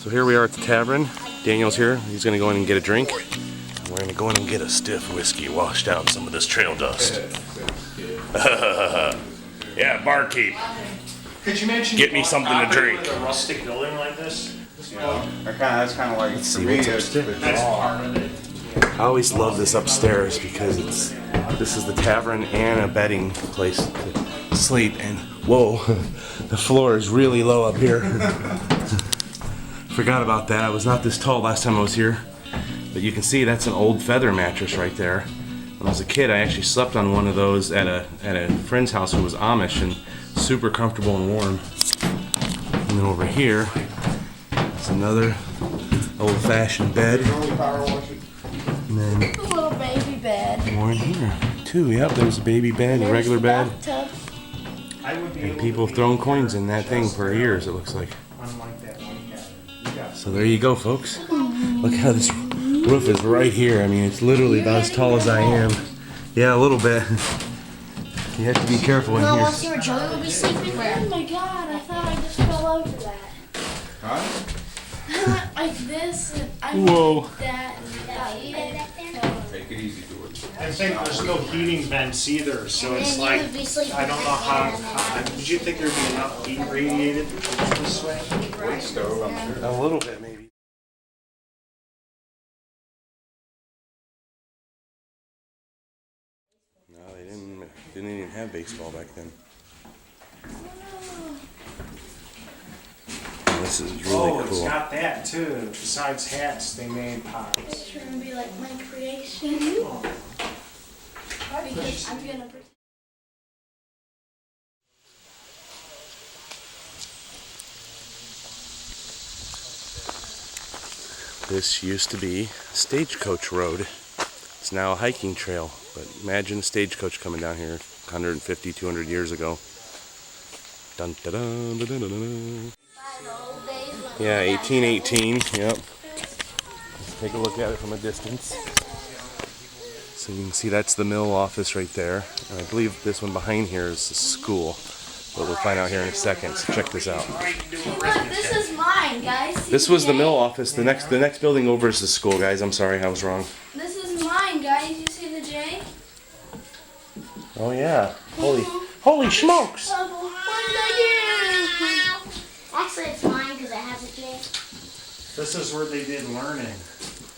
So here we are at the tavern. Daniel's here. He's gonna go in and get a drink. We're gonna go in and get a stiff whiskey, wash down some of this trail dust. Yeah, barkeep. Could you mention Get me something to drink. with a rustic building like this? That's kind of like, for me, it's the That's draw. part of it. I always love this upstairs because this is the tavern and a bedding place to sleep. And whoa, the floor is really low up here. Forgot about that. I was not this tall last time I was here. But you can see that's an old feather mattress right there. When I was a kid, I actually slept on one of those at a friend's house who was Amish, and super comfortable and warm. And then over here is another old-fashioned bed. And then A little baby bed. more in here too. Yep, there's a baby bed, a regular bed. Bathtub. And people have thrown coins in that thing for years, it looks like. Unlike that one cabin. So there you go, folks. Look how this roof is right here. I mean, it's literally about as tall as I am. Yeah, a little bit. You have to be careful in No, here. let's see where Joey will be sleeping. Oh my god, I thought I just fell over that. Huh? I went like this and I Whoa. went like that and that. Take it easy, George. I think there's no heating vents either, so it's And like, you would be sleeping I don't know how, did you think there'd be enough heat radiated this way? Wood stove, I'm sure. A little bit, maybe. No, they didn't even have baseball back then. This is really Oh, it's cool. got that too. Besides hats, they made pots. It's trying to be like my creation. Because I'm gonna pretend. This used to be Stagecoach Road. It's now a hiking trail, but imagine a stagecoach coming down here 150, 200 years ago. Dun, dun, dun, dun, dun, dun, dun. Yeah, 1818, yep. Let's take a look at it from a distance. So you can see that's the mill office right there. And I believe this one behind here is the school. But we'll find out here in a second, so check this out. Look, this is mine, guys. See This was the Jay? mill office. The next building over is the school, guys. I'm sorry, I was wrong. This is mine, guys. You see the J? Oh yeah. Holy smokes! Actually, it's mine because it has a J. This is where they did learning.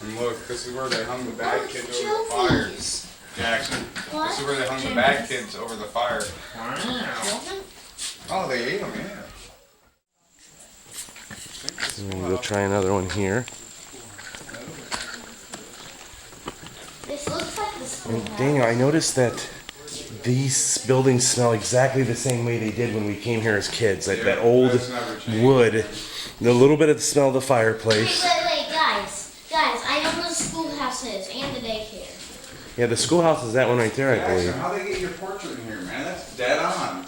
And look, this is where they hung the bad kids over the fire. Trophies. Jackson, What? this is where they hung the bad kids over the fire. Wow. Oh, they ate them, yeah. I'm gonna go try another one here. This looks like the school. And Daniel, I noticed that these buildings smell exactly the same way they did when we came here as kids. That old That's never changed. wood, a little bit of the smell of the fireplace. Wait, guys, I know where the schoolhouse is and the daycare. Yeah, the schoolhouse is that one right there, I Jackson, believe. how'd they get your portrait in here, man? That's dead on.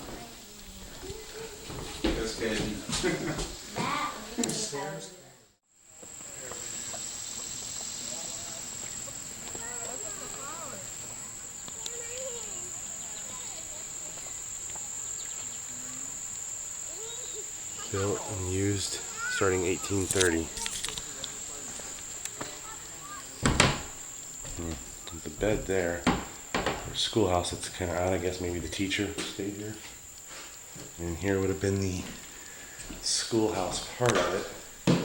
Just kidding. Built and used starting 1830. The bed there, or schoolhouse, it's kind of odd. I guess maybe the teacher stayed here. And here would have been the schoolhouse part of it.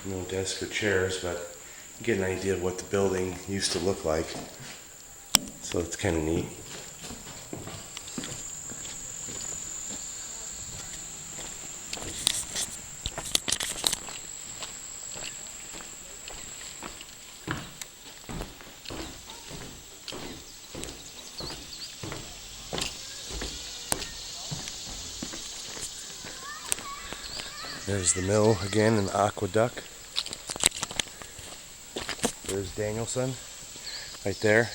No desk or chairs, but you get an idea of what the building used to look like. So it's kind of neat. There's the mill again, an aqueduct. There's Danielson, right there.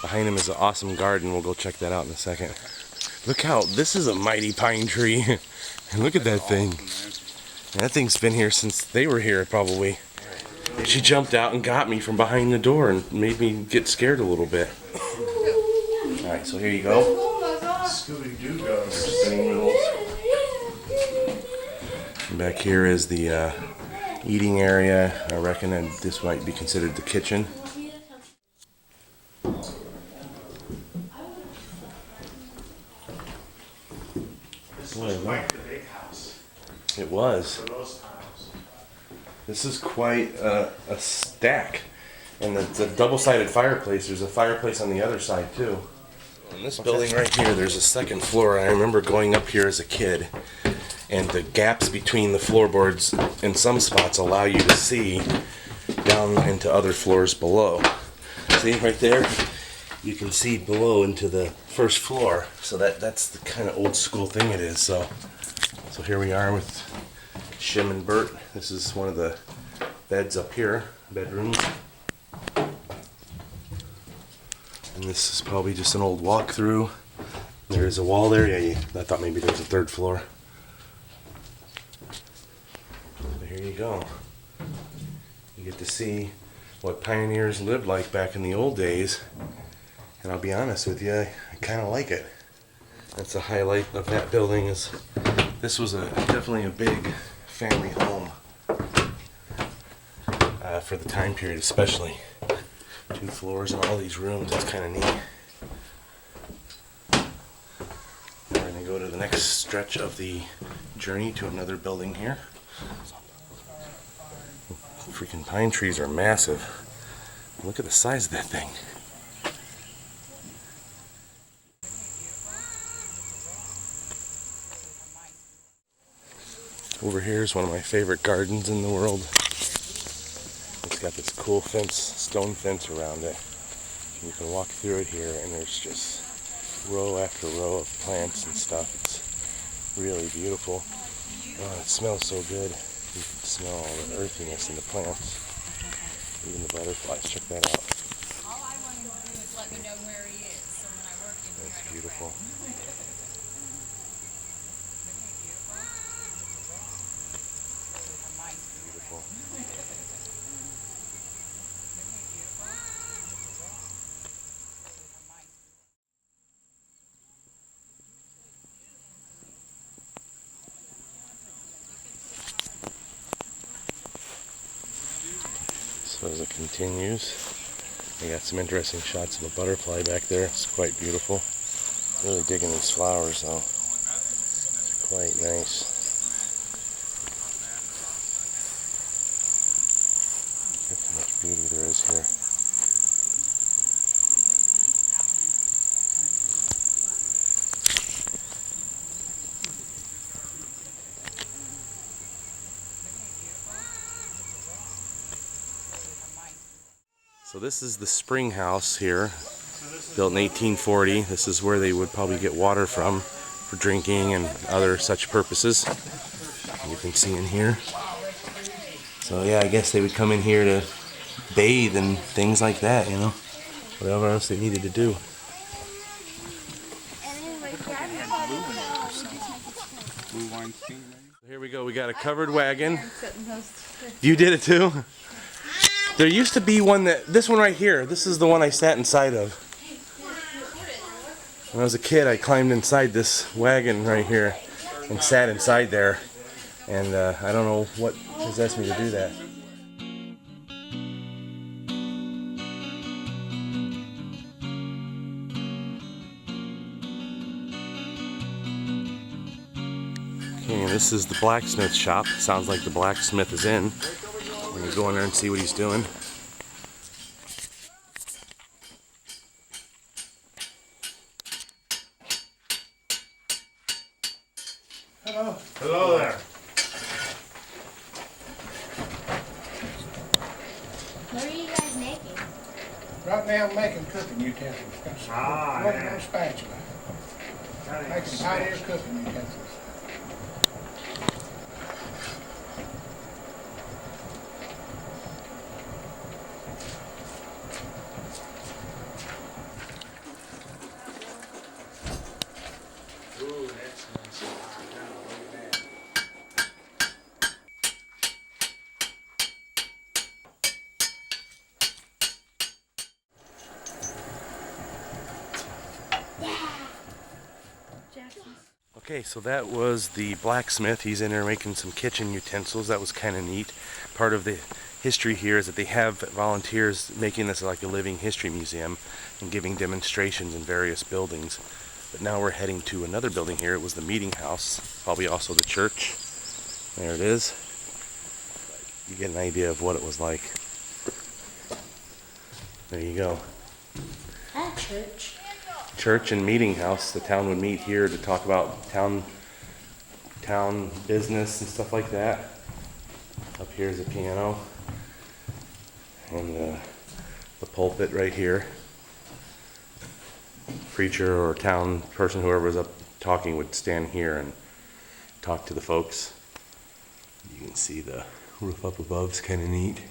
Behind him is an awesome garden. We'll go check that out in a second. Look how, this is a mighty pine tree. And look at that thing. That thing's been here since they were here, probably. She jumped out and got me from behind the door and made me get scared a little bit. Alright, so here you go. Oh my god. Scooby-Doo goes. Spinning wheels. And back here is the eating area. I reckon that this might be considered the kitchen. This Boy, was wow. quite the big house It was. for those times. This is quite a stack. And it's a double-sided fireplace. There's a fireplace on the other side too. In this building right here, there's a second floor. I remember going up here as a kid, and the gaps between the floorboards in some spots allow you to see down into other floors below. See right there? You can see below into the first floor. So that's the kind of old school thing it is. So here we are with Shim and Bert. This is one of the beds up here, bedrooms. And this is probably just an old walkthrough. There is a wall there. Yeah, I thought maybe there was a third floor. So here you go. You get to see what pioneers lived like back in the old days. And I'll be honest with you, I kind of like it. That's a highlight of that building. Is this was definitely a big family home for the time period, especially. 2 floors and all these rooms. It's kind of neat. We're going to go to the next stretch of the journey to another building here. Freaking pine trees are massive. Look at the size of that thing. Over here is one of my favorite gardens in the world. It's got this cool fence, stone fence around it. You can walk through it here, and there's just row after row of plants and stuff. It's really beautiful. Oh, it smells so good. You can smell all the earthiness in the plants. Even the butterflies. Check that out. All I want him to do is let me know where he is, so when I work in here, I That's know beautiful. Beautiful. So as it continues, we got some interesting shots of a butterfly back there. It's quite beautiful. Really digging these flowers though. It's quite nice. Look how much beauty there is here. So this is the spring house here, built in 1840. This is where they would probably get water from for drinking and other such purposes. You can see in here. So yeah, I guess they would come in here to bathe and things like that, you know, whatever else they needed to do. Here we go, we got a covered wagon. You did it too? There used to be one this one right here, this is the one I sat inside of. When I was a kid, I climbed inside this wagon right here and sat inside there. And I don't know what possessed me to do that. Okay, this is the blacksmith shop. Sounds like the blacksmith is in. We're gonna go in there and see what he's doing. Hello. Hello there. What are you guys making? Right now I'm making cooking utensils. Got some working on a spatula. Making pioneer cooking utensils. Ooh, that's nice. Look at that. Okay, so that was the blacksmith. He's in there making some kitchen utensils. That was kind of neat. Part of the history here is that they have volunteers making this like a living history museum and giving demonstrations in various buildings. But now we're heading to another building here. It was the meeting house, probably also the church. There it is. You get an idea of what it was like. There you go. At church. Church and meeting house. The town would meet here to talk about town business and stuff like that. Up here is a piano and the pulpit right here. Preacher or town person, whoever was up talking, would stand here and talk to the folks. You can see the roof up above is kind of neat.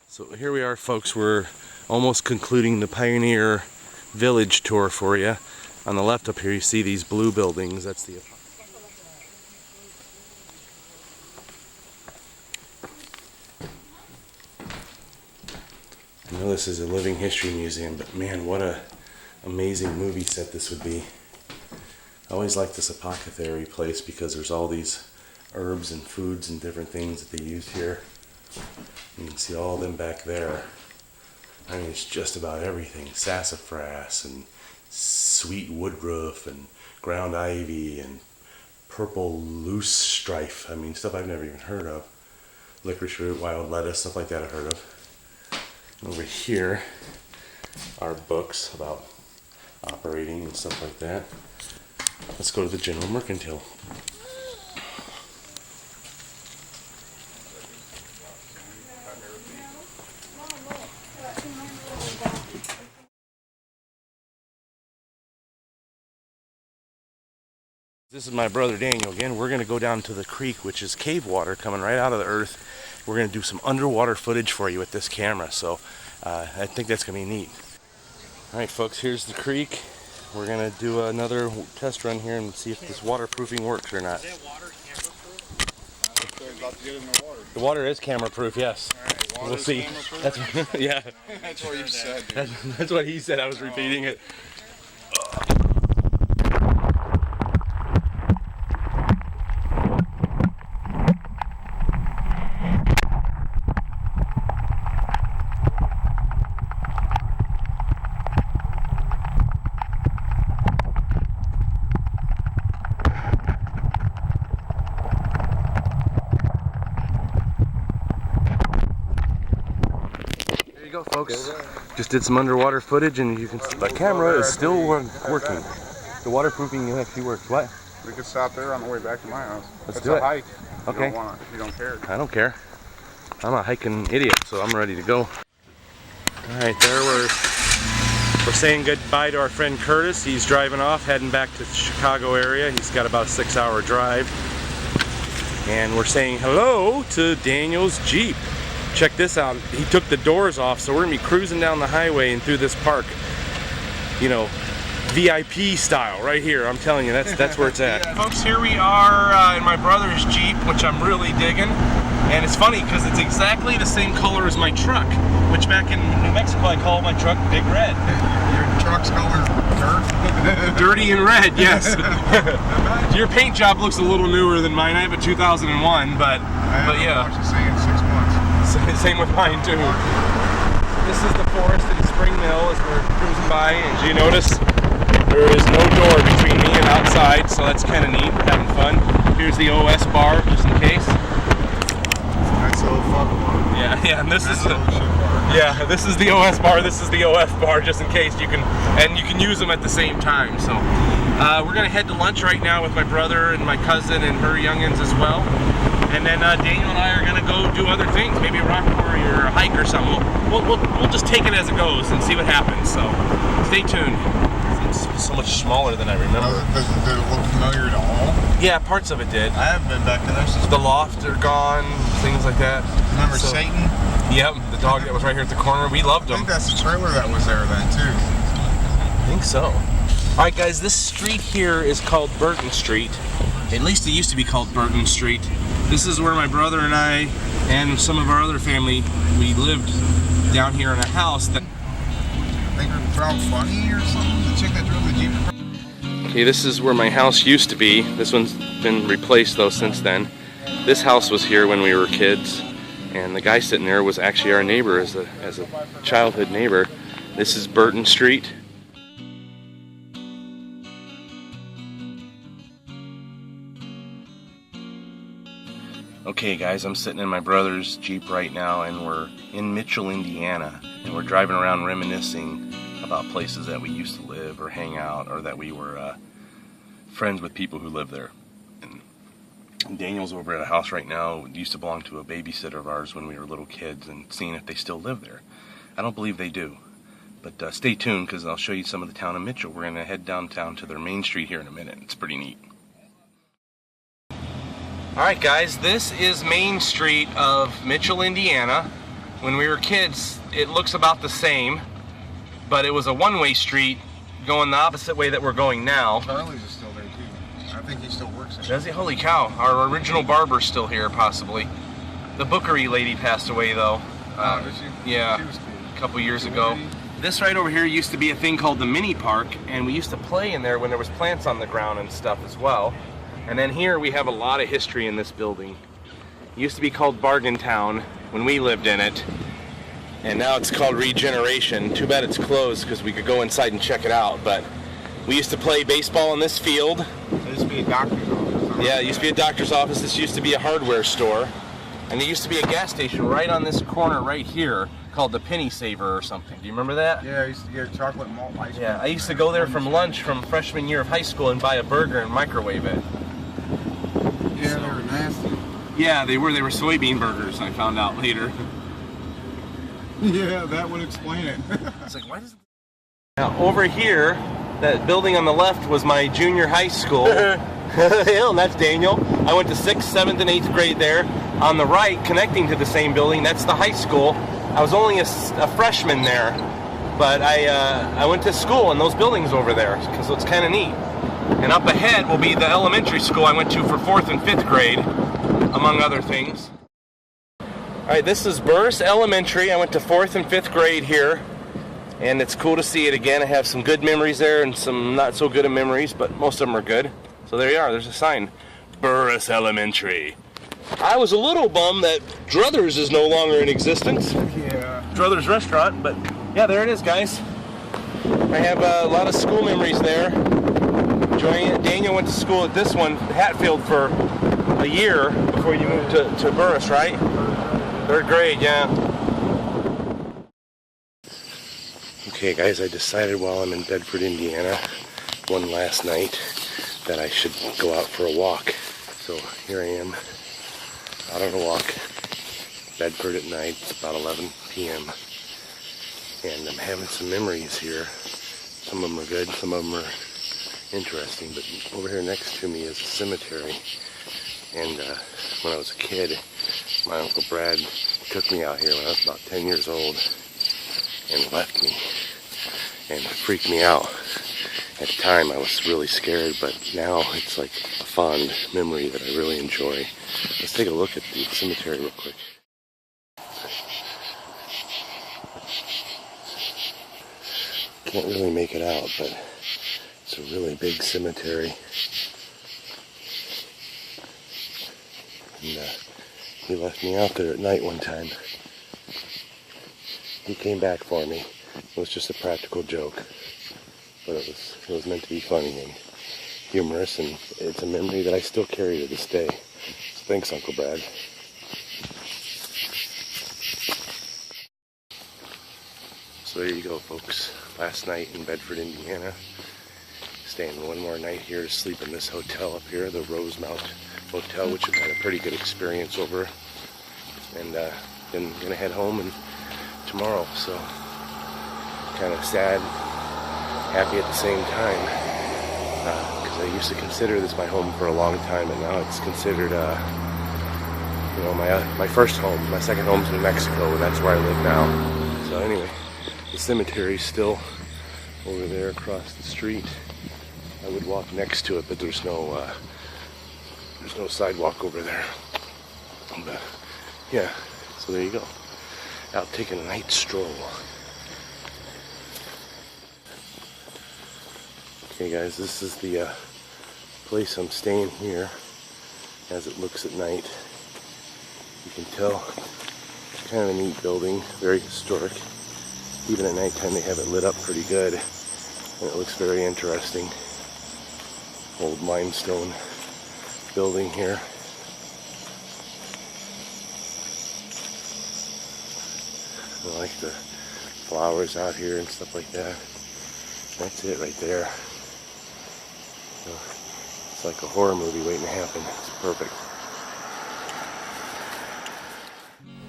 So here we are, folks. We're almost concluding the Pioneer Village tour for you. On the left up here you see these blue buildings. That's the I know this is a living history museum, but man, what a amazing movie set this would be. I always like this apothecary place because there's all these herbs and foods and different things that they use here. You can see all of them back there. I mean, it's just about everything. Sassafras and sweet woodruff and ground ivy and purple loose strife. I mean, stuff I've never even heard of. Licorice root, wild lettuce, stuff like that I've heard of. Over here are books about operating and stuff like that. Let's go to the General Mercantile. This is my brother Daniel again. We're going to go down to the creek, which is cave water coming right out of the earth. We're going to do some underwater footage for you with this camera, so I think that's going to be neat. Alright folks, here's the creek. We're going to do another test run here and see if this waterproofing works or not. The water is camera proof, yes. Right, we'll see. That's, yeah. That's what you said, dude. That's what he said. I was repeating it. Go, folks. Just did some underwater footage, and you can see the camera is still working. The waterproofing actually works. What? We could stop there on the way back to my house. Let's It's do a it. hike. Okay. If you don't care. I don't care. I'm a hiking idiot, so I'm ready to go. All right, there we're saying goodbye to our friend Curtis. He's driving off, heading back to the Chicago area. He's got about a 6-hour drive. And we're saying hello to Daniel's Jeep. Check this out. He took the doors off, so we're gonna be cruising down the highway and through this park. You know, VIP style right here. I'm telling you, that's where it's at. Folks, here we are in my brother's Jeep, which I'm really digging. And it's funny because it's exactly the same color as my truck, which back in New Mexico I call my truck Big Red. Your truck's color dirt. Dirty and red, yes. Your paint job looks a little newer than mine. I have a 2001, but yeah. Watched the same in 6 months. Same with mine too. This is the forest in Spring Mill as we're cruising by, and as you notice, there is no door between me and outside, so that's kind of neat. We're having fun. Here's the OS bar, just in case. That's so fucking fun. Yeah, and this is That's so shit bar. yeah, this is the OS bar. This is the OF bar, just in case you can use them at the same time. So we're gonna head to lunch right now with my brother and my cousin and her youngins as well. And then Daniel and I are gonna go do other things, maybe a rock quarry or a hike or something. We'll just take it as it goes and see what happens. So stay tuned. It's so much smaller than I remember. Does it look familiar at all? Yeah, parts of it did. I haven't been back to there since. The loft are gone, things like that. Remember So- Satan? Yep, the dog that was right here at the corner. We loved I him. think that's the trailer that was there then too. I think so. Alright guys, this street here is called Burton Street. At least it used to be called Burton Street. This is where my brother and I and some of our other family, we lived down here in a house that... I think we found funny or something. The chick that drove the Jeep. Okay, this is where my house used to be. This one's been replaced though since then. This house was here when we were kids, and the guy sitting there was actually our neighbor as a childhood neighbor. This is Burton Street. Okay guys, I'm sitting in my brother's Jeep right now, and we're in Mitchell, Indiana, and we're driving around reminiscing about places that we used to live or hang out, or that we were friends with people who live there. And Daniel's over at a house right now. It used to belong to a babysitter of ours when we were little kids, and seeing if they still live there. I don't believe they do, but stay tuned because I'll show you some of the town of Mitchell. We're going to head downtown to their main street here in a minute. It's pretty neat. Alright guys, this is Main Street of Mitchell, Indiana. When we were kids, it looks about the same, but it was a one-way street going the opposite way that we're going now. Charlie's is still there too. I think he still works there. Does he? Holy cow, our original barber's still here, possibly. The bookery lady passed away though. Did she? Yeah, She was cool. a couple years ago. This right over here used to be a thing called the mini park, and we used to play in there when there was plants on the ground and stuff as well. And then here we have a lot of history in this building. It used to be called Bargain Town when we lived in it, and now it's called Regeneration. Too bad it's closed because we could go inside and check it out, but we used to play baseball in this field. There used to be a doctor's office. Yeah, it used to be a doctor's office. This used to be a hardware store, and there used to be a gas station right on this corner right here called the Penny Saver or something. Do you remember that? Yeah, I used to get chocolate malt ice cream. Yeah, I used to go there from lunch from freshman year of high school and buy a burger and microwave it. Yeah, they were nasty. Yeah, they were soybean burgers, I found out later. Yeah, that would explain it. It's like, why does... Now, over here, that building on the left was my junior high school. Hell, and that's Daniel. I went to 6th, 7th, and 8th grade there. On the right, connecting to the same building, that's the high school. I was only a freshman there, but I went to school in those buildings over there, because it's kind of neat. And up ahead will be the elementary school I went to for 4th and 5th grade, among other things. Alright, this is Burris Elementary. I went to 4th and 5th grade here, and it's cool to see it again. I have some good memories there and some not so good memories, but most of them are good. So there you are, there's a sign. Burris Elementary. I was a little bummed that Druthers is no longer in existence. Yeah. Druthers Restaurant, but yeah, there it is, guys. I have a lot of school memories there. Enjoying it. Daniel went to school at this one, Hatfield, for a year before you moved to Burris, right? 3rd grade, yeah. Okay, guys, I decided while I'm in Bedford, Indiana, one last night, that I should go out for a walk. So here I am, out on a walk, Bedford at night. It's about 11 p.m. and I'm having some memories here. Some of them are good, some of them are interesting, but over here next to me is a cemetery, and when I was a kid, my Uncle Brad took me out here when I was about 10 years old and left me, and it freaked me out. At the time I was really scared, but now it's like a fond memory that I really enjoy. Let's take a look at the cemetery real quick. Can't really make it out, but it's a really big cemetery. And he left me out there at night one time. He came back for me. It was just a practical joke, but it was meant to be funny and humorous, and it's a memory that I still carry to this day. So thanks, Uncle Brad. So there you go, folks. Last night in Bedford, Indiana. Staying one more night here to sleep in this hotel up here, the Rosemount Hotel, which I've had a pretty good experience over. And then gonna head home and tomorrow. So kind of sad, happy at the same time, because I used to consider this my home for a long time, and now it's considered, you know, my first home. My second home's New Mexico, and that's where I live now. So anyway, the cemetery's still over there across the street. I would walk next to it, but there's no sidewalk over there. And, yeah, so there you go. Out taking a night stroll. Okay guys, this is the place I'm staying here as it looks at night. You can tell, kind of a neat building, very historic. Even at nighttime they have it lit up pretty good, and it looks very interesting. Old limestone building here. I like the flowers out here and stuff like that. That's it right there. It's like a horror movie waiting to happen. It's perfect.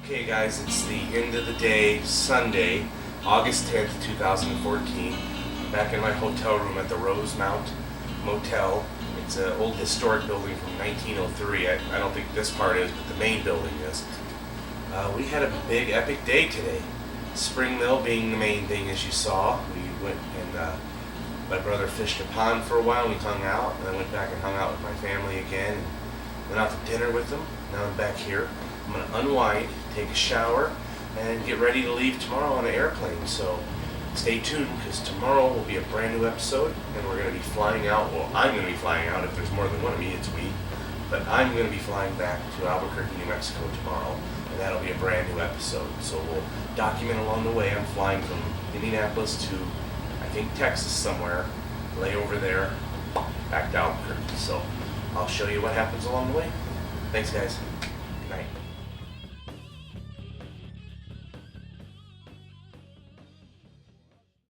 Okay guys, it's the end of the day, Sunday, August 10th, 2014. I'm back in my hotel room at the Rosemount Motel. It's an old historic building from 1903. I don't think this part is, but the main building is. We had a big epic day today. Spring Mill being the main thing, as you saw. We went and my brother fished a pond for a while. We hung out, and I went back and hung out with my family again. And went out to dinner with them. Now I'm back here. I'm going to unwind, take a shower, and get ready to leave tomorrow on an airplane. So stay tuned, because tomorrow will be a brand new episode, and we're going to be flying out. Well, I'm going to be flying out. If there's more than one of me, it's we. But I'm going to be flying back to Albuquerque, New Mexico tomorrow, and that'll be a brand new episode. So we'll document along the way. I'm flying from Indianapolis to, I think, Texas somewhere, lay over there, back to Albuquerque. So I'll show you what happens along the way. Thanks, guys. Good night.